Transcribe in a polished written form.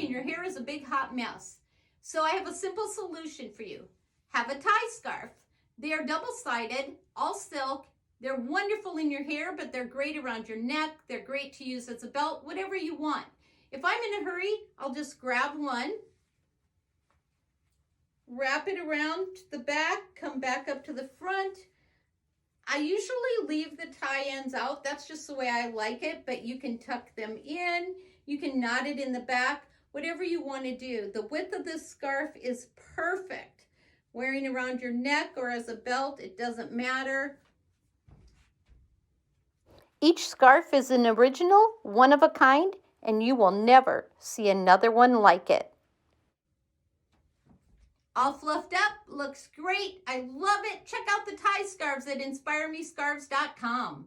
hurry and your hair is a big hot mess. So I have a simple solution for you. Have a tie scarf. They are double-sided, all silk. They're wonderful in your hair, but they're great around your neck. They're great to use as a belt, whatever you want. If I'm in a hurry, I'll just grab one, wrap it around the back, come back up to the front. I usually leave the tie ends out. That's just the way I like it, but you can tuck them in. You can knot it in the back, whatever you want to do. The width of this scarf is perfect. Wearing around your neck or as a belt, it doesn't matter. Each scarf is an original, one of a kind, and you will never see another one like it. All fluffed up, looks great. I love it. Check out the tie scarves at inspiremescarves.com.